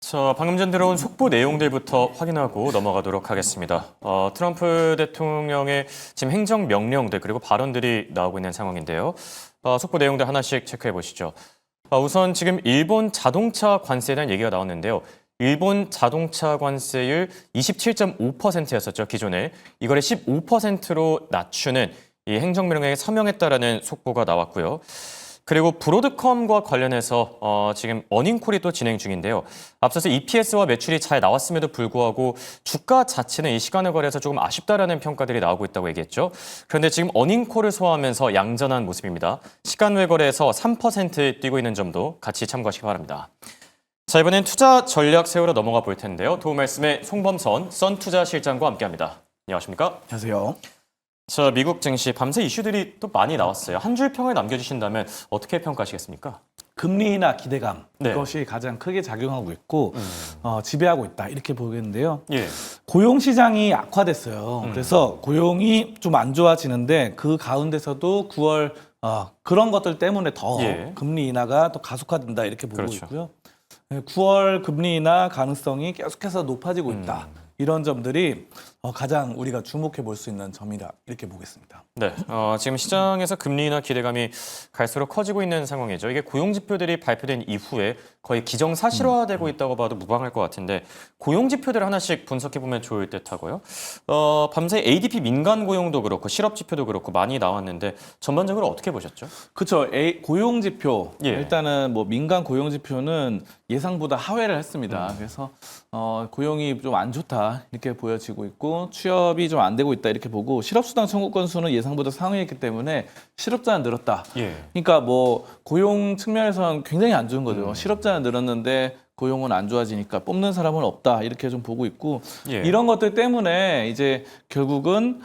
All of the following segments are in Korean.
자, 방금 전 들어온 속보 내용들부터 확인하고 넘어가도록 하겠습니다. 트럼프 대통령의 지금 행정명령들 그리고 발언들이 나오고 있는 상황인데요. 속보 내용들 하나씩 체크해 보시죠. 우선 지금 일본 자동차 관세에 대한 얘기가 나왔는데요. 일본 자동차 관세율 27.5%였었죠, 기존에. 이거를 15%로 낮추는 이 행정명령에 서명했다라는 속보가 나왔고요. 그리고 브로드컴과 관련해서 지금 어닝콜이 또 진행 중인데요. 앞서서 EPS와 매출이 잘 나왔음에도 불구하고 주가 자체는 이 시간을 거래해서 조금 아쉽다라는 평가들이 나오고 있다고 얘기했죠. 그런데 지금 어닝콜을 소화하면서 양전한 모습입니다. 시간 외 거래에서 3% 뛰고 있는 점도 같이 참고하시기 바랍니다. 자, 이번엔 투자 전략 세우러 넘어가 볼 텐데요. 도움 말씀에 송범선 썬투자실장과 함께합니다. 안녕하십니까? 안녕하세요. 자, 미국 증시 밤새 이슈들이 또 많이 나왔어요. 한 줄 평을 남겨주신다면 어떻게 평가하시겠습니까? 금리 인하 기대감 네. 이것이 가장 크게 작용하고 있고 지배하고 있다 이렇게 보겠는데요. 예. 고용 시장이 악화됐어요. 그래서 고용이 좀 안 좋아지는데 그 가운데서도 9월 그런 것들 때문에 더 예. 금리 인하가 또 가속화된다 이렇게 보고 그렇죠. 있고요. 9월 금리 인하 가능성이 계속해서 높아지고 있다. 이런 점들이 가장 우리가 주목해 볼 수 있는 점이다 이렇게 보겠습니다. 네, 지금 시장에서 금리 인하 기대감이 갈수록 커지고 있는 상황이죠. 이게 고용 지표들이 발표된 이후에 거의 기정사실화되고 있다고 봐도 무방할 것 같은데 고용 지표들 하나씩 분석해 보면 좋을 듯하고요. 밤새 ADP 민간 고용도 그렇고 실업 지표도 그렇고 많이 나왔는데 전반적으로 어떻게 보셨죠? 그렇죠. 고용 지표 예. 일단은 뭐 민간 고용 지표는 예상보다 하회를 했습니다. 그래서 고용이 좀 안 좋다 이렇게 보여지고 있고 취업이 좀 안 되고 있다 이렇게 보고 실업수당 청구 건수는 예상보다 상회했기 때문에 실업자는 늘었다. 예. 그러니까 뭐 고용 측면에서는 굉장히 안 좋은 거죠. 실업자는 늘었는데 고용은 안 좋아지니까 뽑는 사람은 없다 이렇게 좀 보고 있고 예. 이런 것들 때문에 이제 결국은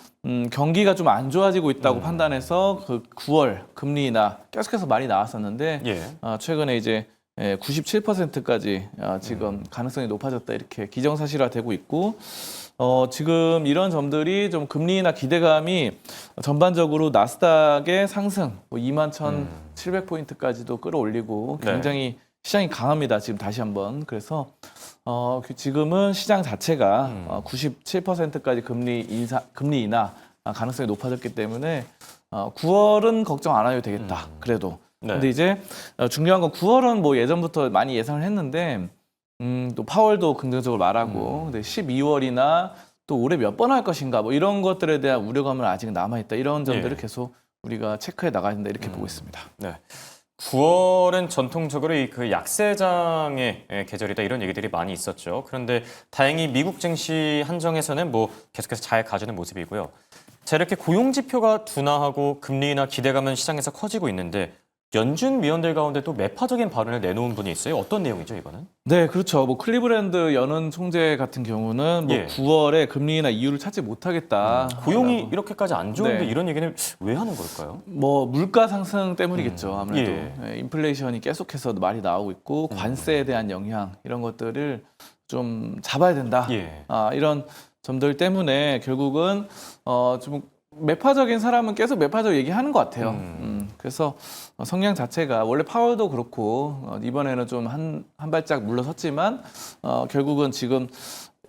경기가 좀 안 좋아지고 있다고 판단해서 그 9월 금리 인하 계속해서 말이 나왔었는데 예. 최근에 이제 97%까지 지금 가능성이 높아졌다 이렇게 기정사실화되고 있고 지금 이런 점들이 좀 금리 인하 기대감이 전반적으로 나스닥의 상승 21,700포인트까지도 끌어올리고 굉장히 시장이 강합니다. 지금 다시 한번. 그래서 지금은 시장 자체가 97%까지 금리 인하 가능성이 높아졌기 때문에 9월은 걱정 안 해도 되겠다. 그래도. 네. 근데 이제 중요한 건 9월은 뭐 예전부터 많이 예상을 했는데 또 파월도 긍정적으로 말하고 근데 12월이나 또 올해 몇 번 할 것인가 뭐 이런 것들에 대한 우려감은 아직 남아있다. 이런 점들을 예. 계속 우리가 체크해 나가야 된다 이렇게 보고 있습니다. 네. 9월은 전통적으로 그 약세장의 계절이다 이런 얘기들이 많이 있었죠. 그런데 다행히 미국 증시 한정에서는 뭐 계속해서 잘 가주는 모습이고요. 자, 이렇게 고용 지표가 둔화하고 금리 인하 기대감은 시장에서 커지고 있는데 연준 위원들 가운데 또 매파적인 발언을 내놓은 분이 있어요. 어떤 내용이죠, 이거는? 네, 그렇죠. 뭐 클리브랜드 연은 총재 같은 경우는 뭐 예. 9월에 금리 인하 이유를 찾지 못하겠다. 고용이 이렇게까지 안 좋은데 네. 이런 얘기는 왜 하는 걸까요? 뭐 물가 상승 때문이겠죠. 아무래도 예. 인플레이션이 계속해서 말이 나오고 있고 관세에 대한 영향 이런 것들을 좀 잡아야 된다. 예. 이런 점들 때문에 결국은 좀 매파적인 사람은 계속 매파적 얘기하는 것 같아요. 그래서 성향 자체가 원래 파월도 그렇고 이번에는 좀 한 발짝 물러섰지만 결국은 지금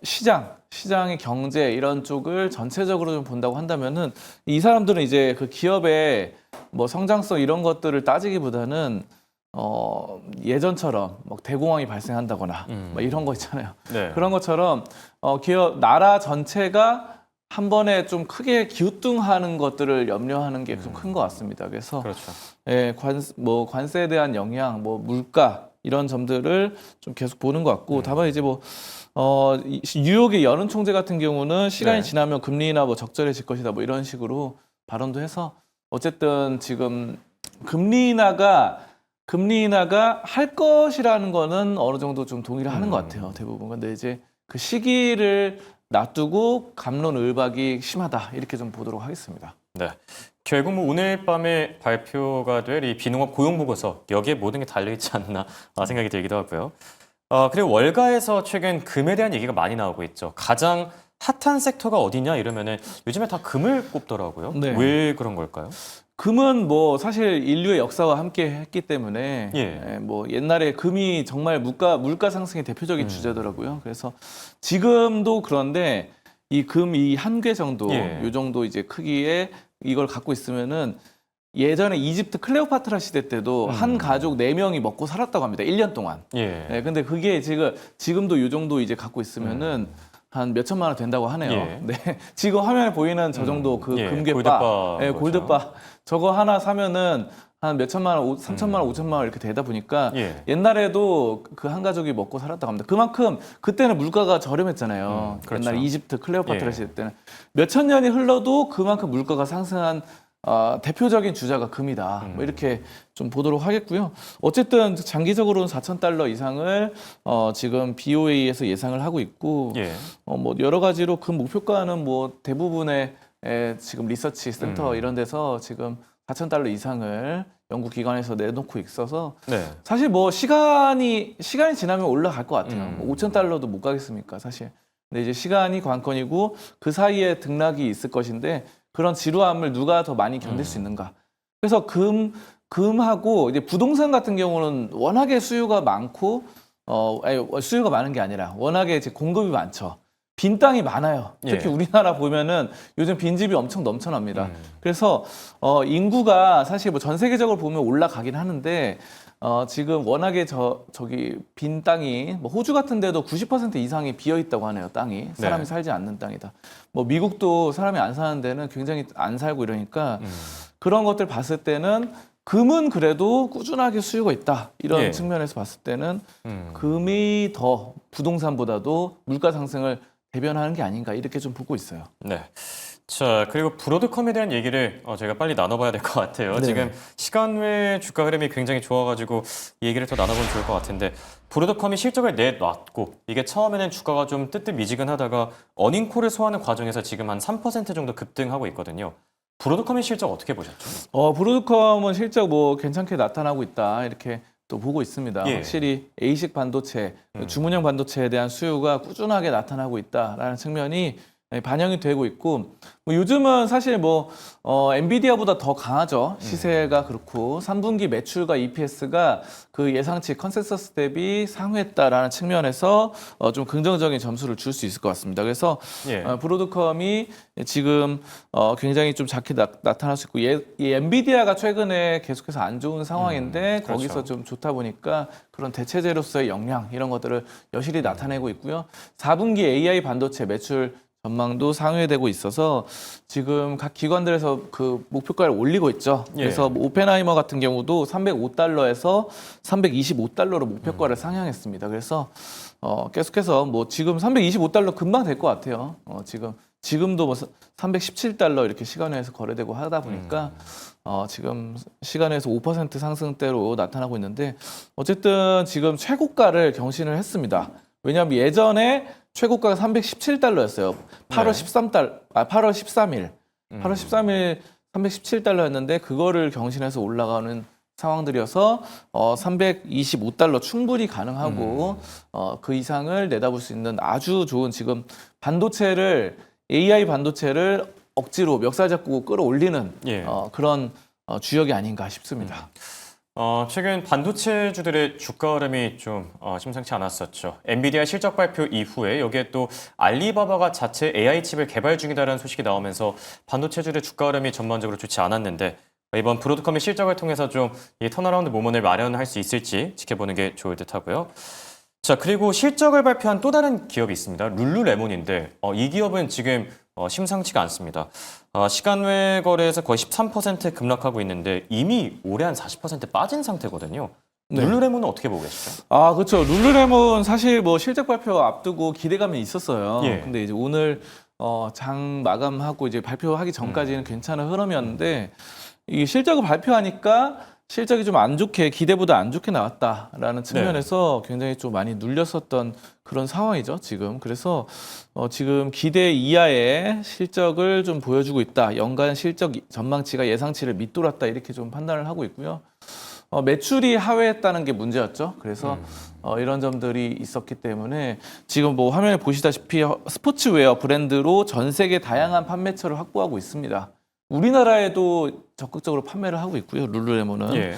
시장의 경제 이런 쪽을 전체적으로 좀 본다고 한다면은 이 사람들은 이제 그 기업의 뭐 성장성 이런 것들을 따지기보다는 예전처럼 막 대공황이 발생한다거나 막 이런 거 있잖아요. 네. 그런 것처럼 기업 나라 전체가 한 번에 좀 크게 기우뚱하는 것들을 염려하는 게 좀 큰 것 같습니다. 그래서 그렇죠. 관세에 대한 영향, 뭐 물가 이런 점들을 좀 계속 보는 것 같고 다만 이제 뭐 뉴욕의 연은 총재 같은 경우는 시간이 네. 지나면 금리 인하 뭐 적절해질 것이다 뭐 이런 식으로 발언도 해서 어쨌든 지금 금리 인하가 할 것이라는 거는 어느 정도 좀 동의를 하는 것 같아요. 대부분. 근데 이제 그 시기를 놔두고 갑론을박이 심하다 이렇게 좀 보도록 하겠습니다. 네. 결국 뭐 오늘 밤에 발표가 될 이 비농업 고용 보고서 여기에 모든 게 달려 있지 않나 생각이 들기도 하고요. 그리고 월가에서 최근 금에 대한 얘기가 많이 나오고 있죠. 가장 핫한 섹터가 어디냐 이러면은 요즘에 다 금을 꼽더라고요. 네. 왜 그런 걸까요? 금은 뭐 사실 인류의 역사와 함께 했기 때문에 예. 뭐 옛날에 금이 정말 물가 상승의 대표적인 주제더라고요. 그래서 지금도 그런데 이 금 이 한 개 정도 예. 요 정도 이제 크기의 이걸 갖고 있으면은 예전에 이집트 클레오파트라 시대 때도 한 가족 4명이 먹고 살았다고 합니다. 1년 동안. 예. 네, 근데 그게 지금도 요 정도 이제 갖고 있으면은 한 몇 천만 원 된다고 하네요. 예. 네. 지금 화면에 보이는 저 정도 그 예, 금괴바, 골드바 네, 거죠. 골드바 저거 하나 사면은 한 몇 천만 원, 3천만 원, 5천만 원 이렇게 되다 보니까 예. 옛날에도 그 한 가족이 먹고 살았다고 합니다. 그만큼 그때는 물가가 저렴했잖아요. 그렇죠. 옛날 이집트 클레오파트라 예. 시대 때는 몇 천 년이 흘러도 그만큼 물가가 상승한 대표적인 주자가 금이다. 뭐 이렇게 좀 보도록 하겠고요. 어쨌든 장기적으로는 4,000달러 이상을 지금 BOA에서 예상을 하고 있고, 예. 뭐 여러 가지로 금 목표가는 뭐 대부분의 지금 리서치 센터 이런 데서 지금 4,000달러 이상을 연구 기관에서 내놓고 있어서 네. 사실 뭐 시간이 지나면 올라갈 것 같아요. 뭐 5,000달러도 못 가겠습니까, 사실. 근데 이제 시간이 관건이고 그 사이에 등락이 있을 것인데 그런 지루함을 누가 더 많이 견딜 수 있는가. 그래서 금하고 이제 부동산 같은 경우는 워낙에 수요가 많고 수요가 많은 게 아니라 워낙에 이제 공급이 많죠. 빈 땅이 많아요. 특히 예. 우리나라 보면은 요즘 빈집이 엄청 넘쳐납니다. 그래서 인구가 사실 뭐 전 세계적으로 보면 올라가긴 하는데 지금 워낙에 저기 빈 땅이 뭐 호주 같은 데도 90% 이상이 비어 있다고 하네요. 땅이 사람이 네. 살지 않는 땅이다. 뭐 미국도 사람이 안 사는 데는 굉장히 안 살고 이러니까 그런 것들 봤을 때는 금은 그래도 꾸준하게 수요가 있다. 이런 예. 측면에서 봤을 때는 금이 더 부동산보다도 물가 상승을 대변하는 게 아닌가 이렇게 좀 보고 있어요. 네. 자, 그리고 브로드컴에 대한 얘기를 제가 빨리 나눠봐야 될 것 같아요. 네. 지금 시간 외 주가 흐름이 굉장히 좋아가지고 이 얘기를 더 나눠보면 좋을 것 같은데 브로드컴이 실적을 내놨고 이게 처음에는 주가가 좀 뜨뜻미지근하다가 어닝콜을 소화하는 과정에서 지금 한 3% 정도 급등하고 있거든요. 브로드컴의 실적 어떻게 보셨죠? 브로드컴은 실적 뭐 괜찮게 나타나고 있다 이렇게 또 보고 있습니다. 예. 확실히 A식 반도체, 주문형 반도체에 대한 수요가 꾸준하게 나타나고 있다라는 측면이 반영이 되고 있고 뭐 요즘은 사실 뭐 엔비디아보다 더 강하죠. 시세가 그렇고 3분기 매출과 EPS가 그 예상치 컨센서스 대비 상회했다라는 측면에서 좀 긍정적인 점수를 줄 수 있을 것 같습니다. 그래서 예. 브로드컴이 지금 굉장히 좀 작게 나타날 수 있고 이 엔비디아가 최근에 계속해서 안 좋은 상황인데 그렇죠. 거기서 좀 좋다 보니까 그런 대체재로서의 역량 이런 것들을 여실히 나타내고 있고요. 4분기 AI 반도체 매출 전망도 상회되고 있어서 지금 각 기관들에서 그 목표가를 올리고 있죠. 예. 그래서 뭐 오펜하이머 같은 경우도 305달러에서 325달러로 목표가를 상향했습니다. 그래서 계속해서 뭐 지금 325달러 금방 될 것 같아요. 지금도 뭐 317달러 이렇게 시간외에서 거래되고 하다 보니까 지금 시간에서 5% 상승대로 나타나고 있는데 어쨌든 지금 최고가를 경신을 했습니다. 왜냐하면 예전에 최고가가 317달러였어요. 8월 13일 317달러였는데 그거를 경신해서 올라가는 상황들이어서 325달러 충분히 가능하고 그 이상을 내다볼 수 있는 아주 좋은 지금 AI 반도체를 억지로 멱살 잡고 끌어올리는 예. 그런 주역이 아닌가 싶습니다. 최근 반도체주들의 주가 흐름이 좀 심상치 않았었죠. 엔비디아 실적 발표 이후에 여기에 또 알리바바가 자체 AI 칩을 개발 중이다라는 소식이 나오면서 반도체주들의 주가 흐름이 전반적으로 좋지 않았는데 이번 브로드컴의 실적을 통해서 좀 이 턴어라운드 모멘을 마련할 수 있을지 지켜보는 게 좋을 듯하고요. 자, 그리고 실적을 발표한 또 다른 기업이 있습니다. 룰루레몬인데 이 기업은 지금 심상치가 않습니다. 시간 외 거래에서 거의 13% 급락하고 있는데 이미 올해 한 40% 빠진 상태거든요. 네. 룰루레몬은 어떻게 보고 계시죠? 그렇죠. 룰루레몬 사실 뭐 실적 발표 앞두고 기대감이 있었어요. 예. 근데 이제 오늘 장 마감하고 이제 발표하기 전까지는 괜찮은 흐름이었는데 이 실적을 발표하니까 실적이 좀 안 좋게 기대보다 안 좋게 나왔다라는 측면에서 굉장히 좀 많이 눌렸었던 그런 상황이죠, 지금. 그래서 지금 기대 이하의 실적을 좀 보여주고 있다. 연간 실적 전망치가 예상치를 밑돌았다. 이렇게 좀 판단을 하고 있고요. 매출이 하회했다는 게 문제였죠. 그래서 이런 점들이 있었기 때문에 지금 뭐 화면에 보시다시피 스포츠웨어 브랜드로 전 세계 다양한 판매처를 확보하고 있습니다. 우리나라에도 적극적으로 판매를 하고 있고요. 룰루레몬은. 예.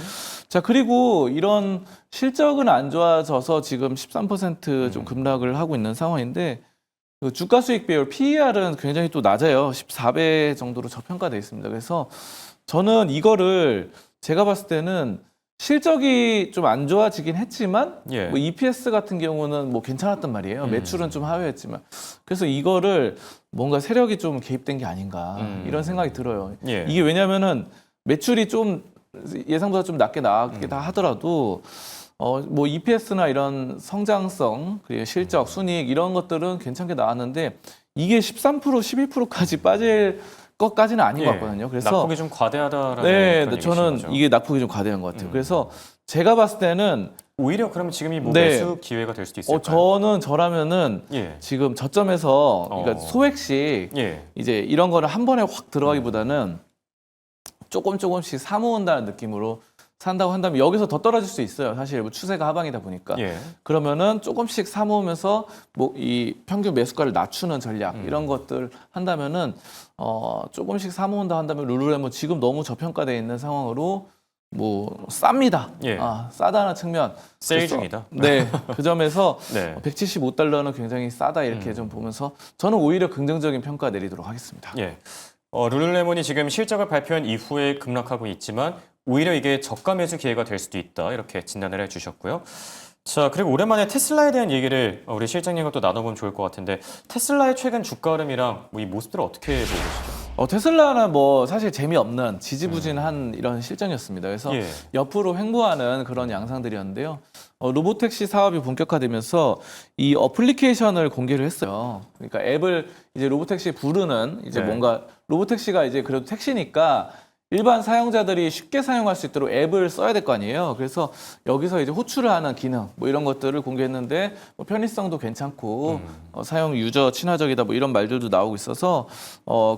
자, 그리고 이런 실적은 안 좋아져서 지금 13%좀 급락을 하고 있는 상황인데 그 주가 수익 비율 PER은 굉장히 또 낮아요. 14배 정도로 저평가되어 있습니다. 그래서 저는 이거를 제가 봤을 때는 실적이 좀 안 좋아지긴 했지만 예. 뭐 EPS 같은 경우는 뭐 괜찮았단 말이에요. 매출은 좀 하회했지만 그래서 이거를 뭔가 세력이 좀 개입된 게 아닌가 이런 생각이 들어요. 예. 이게 왜냐면은 매출이 좀 예상보다 좀 낮게 나왔다 하더라도 뭐 EPS나 이런 성장성, 그리고 실적, 순이익 이런 것들은 괜찮게 나왔는데 이게 13%, 11%까지 빠질 것까지는 아닌 것 같거든요. 그래서 낙폭이 좀 과대하다라는 네, 그런 저는 얘기신 거죠. 이게 낙폭이 좀 과대한 것 같아요. 그래서 제가 봤을 때는 오히려 그러면 지금이 뭐 네. 매수 기회가 될 수도 있을까요? 저라면은 예. 지금 저점에서 그러니까 소액씩 예. 이제 이런 거를 한 번에 확 들어가기보다는 조금씩 사모은다는 느낌으로 산다고 한다면 여기서 더 떨어질 수 있어요. 사실 뭐 추세가 하방이다 보니까. 예. 그러면은 조금씩 사모으면서 뭐 이 평균 매수가를 낮추는 전략 이런 것들 한다면은 조금씩 사모은다 한다면 룰루레몬 지금 너무 저평가되어 있는 상황으로 뭐 쌉니다. 예. 싸다는 측면. 세일 그래서 중이다. 네, 그 점에서 네. 175달러는 굉장히 싸다 이렇게 좀 보면서 저는 오히려 긍정적인 평가 내리도록 하겠습니다. 예. 룰루레몬이 지금 실적을 발표한 이후에 급락하고 있지만 오히려 이게 저가 매수 기회가 될 수도 있다 이렇게 진단을 해주셨고요. 자, 그리고 오랜만에 테슬라에 대한 얘기를 우리 실장님과 또 나눠보면 좋을 것 같은데 테슬라의 최근 주가 흐름이랑 뭐 이 모습들을 어떻게 보고 계시죠? 테슬라는 뭐 사실 재미없는 지지부진한 이런 실정이었습니다. 그래서 예. 옆으로 횡보하는 그런 양상들이었는데요. 로보택시 사업이 본격화되면서 이 어플리케이션을 공개를 했어요. 그러니까 앱을 이제 로보택시 부르는 이제 네. 뭔가 로보택시가 이제 그래도 택시니까 일반 사용자들이 쉽게 사용할 수 있도록 앱을 써야 될 거 아니에요. 그래서 여기서 이제 호출을 하는 기능 뭐 이런 것들을 공개했는데 뭐 편의성도 괜찮고 사용 유저 친화적이다 뭐 이런 말들도 나오고 있어서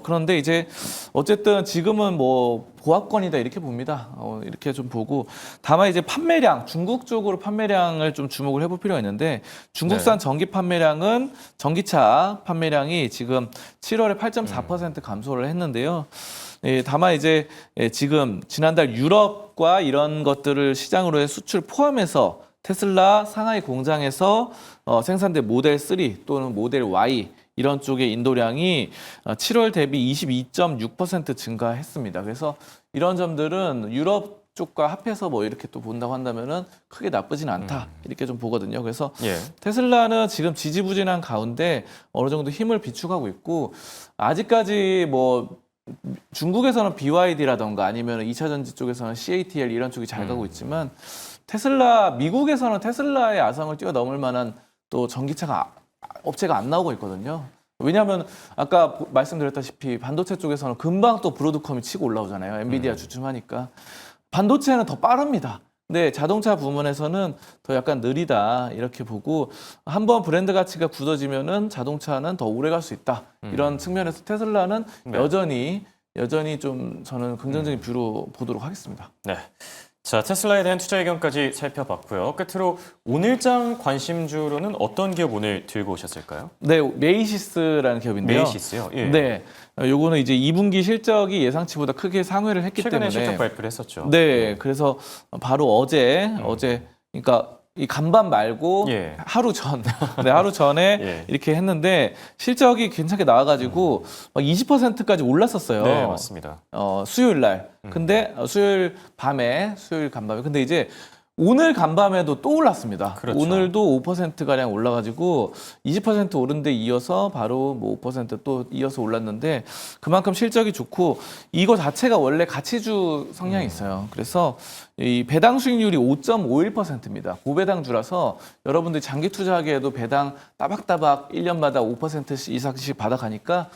그런데 이제 어쨌든 지금은 뭐 보합권이다 이렇게 봅니다. 이렇게 좀 보고 다만 이제 판매량 중국 쪽으로 판매량을 좀 주목을 해볼 필요가 있는데 중국산 전기 판매량은 전기차 판매량이 지금 7월에 8.4% 감소를 했는데요. 예, 다만 이제 지금 지난달 유럽과 이런 것들을 시장으로 해 수출 포함해서 테슬라 상하이 공장에서 생산된 모델 3 또는 모델 Y 이런 쪽의 인도량이 7월 대비 22.6% 증가했습니다. 그래서 이런 점들은 유럽 쪽과 합해서 뭐 이렇게 또 본다고 한다면은 크게 나쁘진 않다 이렇게 좀 보거든요. 그래서 예. 테슬라는 지금 지지부진한 가운데 어느 정도 힘을 비축하고 있고 아직까지 뭐 중국에서는 BYD라던가 아니면 2차 전지 쪽에서는 CATL 이런 쪽이 잘 가고 있지만 미국에서는 테슬라의 아성을 뛰어넘을 만한 또 전기차가 업체가 안 나오고 있거든요. 왜냐하면 아까 말씀드렸다시피 반도체 쪽에서는 금방 또 브로드컴이 치고 올라오잖아요. 엔비디아 주춤하니까. 반도체는 더 빠릅니다. 근데 자동차 부문에서는 더 약간 느리다 이렇게 보고 한번 브랜드 가치가 굳어지면은 자동차는 더 오래 갈 수 있다 이런 측면에서 테슬라는 네. 여전히 좀 저는 긍정적인 뷰로 보도록 하겠습니다. 네. 자, 테슬라에 대한 투자 의견까지 살펴봤고요. 끝으로 오늘장 관심주로는 어떤 기업 오늘 들고 오셨을까요? 네, 메이시스라는 기업인데요. 메이시스요. 예. 네, 요거는 이제 2분기 실적이 예상치보다 크게 상회를 했기 최근에 때문에 실적 발표를 했었죠. 네, 그래서 바로 어제 그러니까 이 간밤 말고 예. 하루 전, 네, 하루 전에 예. 이렇게 했는데 실적이 괜찮게 나와가지고 막 20%까지 올랐었어요. 네, 맞습니다. 수요일 날. 근데 수요일 간밤에. 근데 이제 오늘 간밤에도 또 올랐습니다. 그렇죠. 오늘도 5%가량 올라가지고 20% 오른 데 이어서 바로 뭐 5%또 이어서 올랐는데 그만큼 실적이 좋고 이거 자체가 원래 가치주 성향이 있어요. 그래서 이 배당 수익률이 5.51%입니다. 고배당주라서 여러분들이 장기 투자하기에도 배당 따박따박 1년마다 5% 이상씩 받아가니까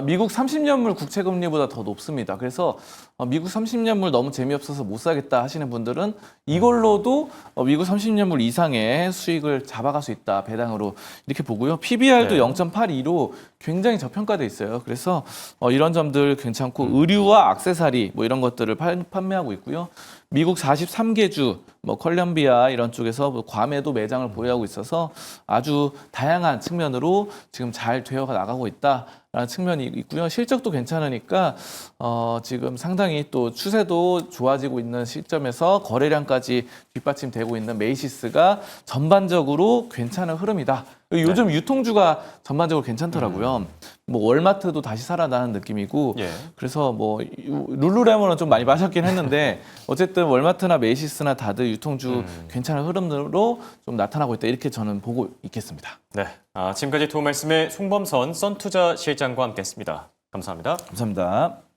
미국 30년물 국채금리보다 더 높습니다. 그래서 미국 30년물 너무 재미없어서 못 사겠다 하시는 분들은 이걸로도 미국 30년물 이상의 수익을 잡아갈 수 있다. 배당으로 이렇게 보고요. PBR도 네. 0.82로 굉장히 저평가돼 있어요. 그래서 이런 점들 괜찮고 의류와 액세서리 뭐 이런 것들을 판매하고 있고요. 미국 43개 주, 뭐 컬럼비아 이런 쪽에서 뭐 괌에도 매장을 보유하고 있어서 아주 다양한 측면으로 지금 잘 되어 나가고 있다라는 측면이 있고요. 실적도 괜찮으니까 지금 상당히 또 추세도 좋아지고 있는 시점에서 거래량까지 뒷받침되고 있는 메이시스가 전반적으로 괜찮은 흐름이다. 요즘 유통주가 전반적으로 괜찮더라고요. 뭐 월마트도 다시 살아나는 느낌이고 예. 그래서 뭐 룰루레몬은 좀 많이 빠졌긴 했는데 어쨌든 월마트나 메이시스나 다들 유통주 괜찮은 흐름으로 좀 나타나고 있다 이렇게 저는 보고 있겠습니다. 네. 지금까지 도움 말씀에 송범선 썬투자 실장과 함께했습니다. 감사합니다. 감사합니다.